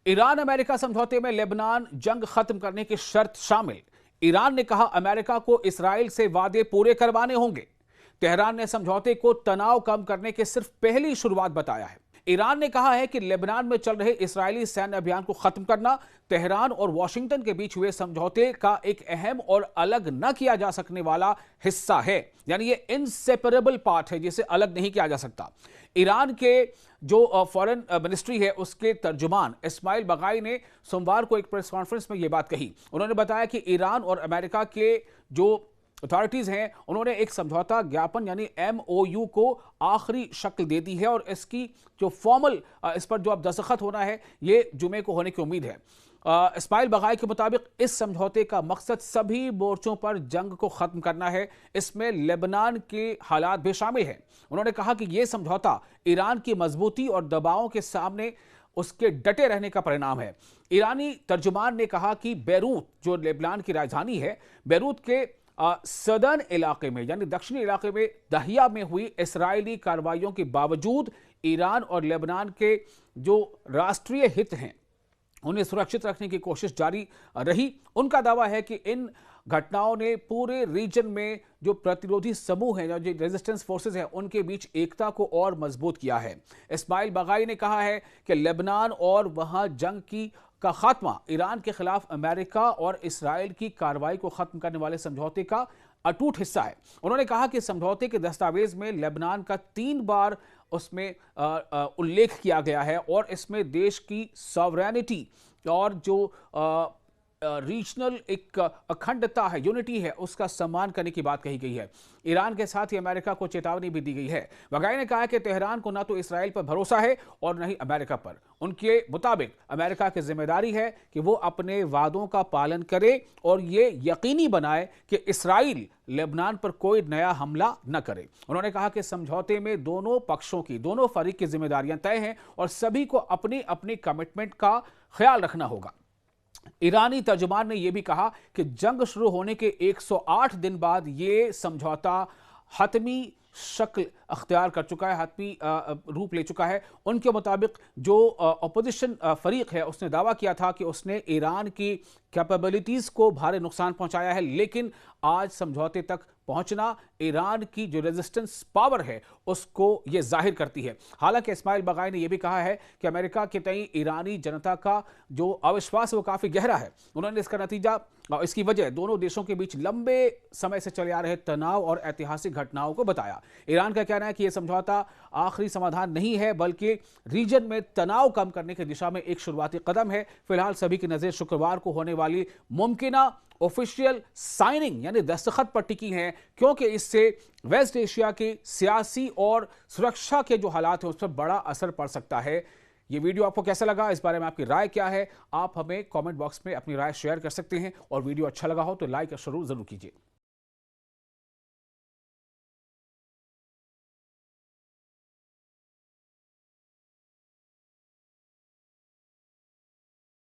Iran America समझौते में Lebanon जंग खत्म करने की शर्त शामिल। ईरान ने कहा अमेरिका को इसराइल से वादे पूरे करवाने होंगे। तेहरान ने समझौते को तनाव कम करने के सिर्फ पहली शुरुआत बताया है। ईरान ने कहा है कि लेबनान में चल रहे इस्राएली सैन्य अभियान को खत्म करना तेहरान और वॉशिंगटन के बीच हुए समझौते का एक अहम और अलग न किया जा सकने वाला हिस्सा है, यानी ये इनसेपरेबल पार्ट है जिसे अलग नहीं किया जा सकता। ईरान के जो फॉरेन मिनिस्ट्री है उसके तर्जुमान इस्माइल बगाई ने सोमवार को एक प्रेस कॉन्फ्रेंस में यह बात कही। उन्होंने बताया कि ईरान और अमेरिका के जो अथॉरिटीज हैं उन्होंने एक समझौता ज्ञापन यानी MOU को आखिरी शक्ल दे दी है और इसकी जो फॉर्मल इस पर जो अब दस्तखत होना है ये जुमे को होने की उम्मीद है। इस्माइल बगाई के मुताबिक इस समझौते का मकसद सभी मोर्चों पर जंग को खत्म करना है। इसमें लेबनान के हालात भी शामिल हैं। उन्होंने कहा कि यह समझौता ईरान की मजबूती और दबावों के सामने उसके डटे रहने का परिणाम है। ईरानी तर्जुमान ने कहा कि बैरूत जो लेबनान की राजधानी है, बैरूत के सदर्न इलाके में यानी दक्षिणी इलाके में दहिया में हुई इस्राएली कार्रवाइयों के बावजूद ईरान और लेबनान के जो राष्ट्रीय हित हैं उन्हें सुरक्षित रखने की कोशिश जारी रही। उनका दावा है कि इन घटनाओं ने पूरे रीजन में जो प्रतिरोधी समूह हैं, जो रेजिस्टेंस फोर्सेस हैं, उनके बीच एकता को और मजबूत किया है। इस्माइल बगाई ने कहा है कि लेबनान और वहां जंग का खात्मा ईरान के खिलाफ अमेरिका और इसराइल की कार्रवाई को खत्म करने वाले समझौते का अटूट हिस्सा है। उन्होंने कहा कि समझौते के दस्तावेज में लेबनान का 3 बार उसमें उल्लेख किया गया है और इसमें देश की सॉवरेनिटी और जो रीजनल एक अखंडता है, यूनिटी है, उसका सम्मान करने की बात कही गई है। ईरान के साथ ही अमेरिका को चेतावनी भी दी गई है। बगाई ने कहा कि तेहरान को न तो इसराइल पर भरोसा है और न ही अमेरिका पर। उनके मुताबिक अमेरिका की जिम्मेदारी है कि वो अपने वादों का पालन करे और ये यकीनी बनाए कि इसराइल लेबनान पर कोई नया हमला न करे। उन्होंने कहा कि समझौते में दोनों पक्षों की, दोनों फरीक की जिम्मेदारियां तय हैं और सभी को अपनी अपनी कमिटमेंट का ख्याल रखना होगा। ईरानी तर्जुमान ने यह भी कहा कि जंग शुरू होने के 108 दिन बाद यह समझौता हतमी शक्ल अख्तियार कर चुका है, हतमी रूप ले चुका है। उनके मुताबिक जो अपोजिशन फरीक है उसने दावा किया था कि उसने ईरान की कैपेबिलिटीज को भारी नुकसान पहुंचाया है, लेकिन आज समझौते तक पहुंचना ईरान की जो रेजिस्टेंस पावर है उसको यह जाहिर करती है। हालांकि इस्माइल बगाई ने यह भी कहा है कि अमेरिका के तई ईरानी जनता का जो अविश्वास है वो काफी गहरा है। उन्होंने इसका नतीजा और इसकी वजह दोनों देशों के बीच लंबे समय से चले आ रहे तनाव और ऐतिहासिक घटनाओं को बताया। ईरान का कहना है कि यह समझौता आखिरी समाधान नहीं है बल्कि रीजन में तनाव कम करने की दिशा में एक शुरुआती कदम है। फिलहाल सभी की नजर शुक्रवार को होने वाली मुमकिना ऑफिशियल साइनिंग यानी दस्तखत पर टिकी हैं, क्योंकि इससे वेस्ट एशिया के सियासी और सुरक्षा के जो हालात हैं उस पर बड़ा असर पड़ सकता है। ये वीडियो आपको कैसा लगा, इस बारे में आपकी राय क्या है? आप हमें कमेंट बॉक्स में अपनी राय शेयर कर सकते हैं और वीडियो अच्छा लगा हो तो लाइक और जरूर कीजिए।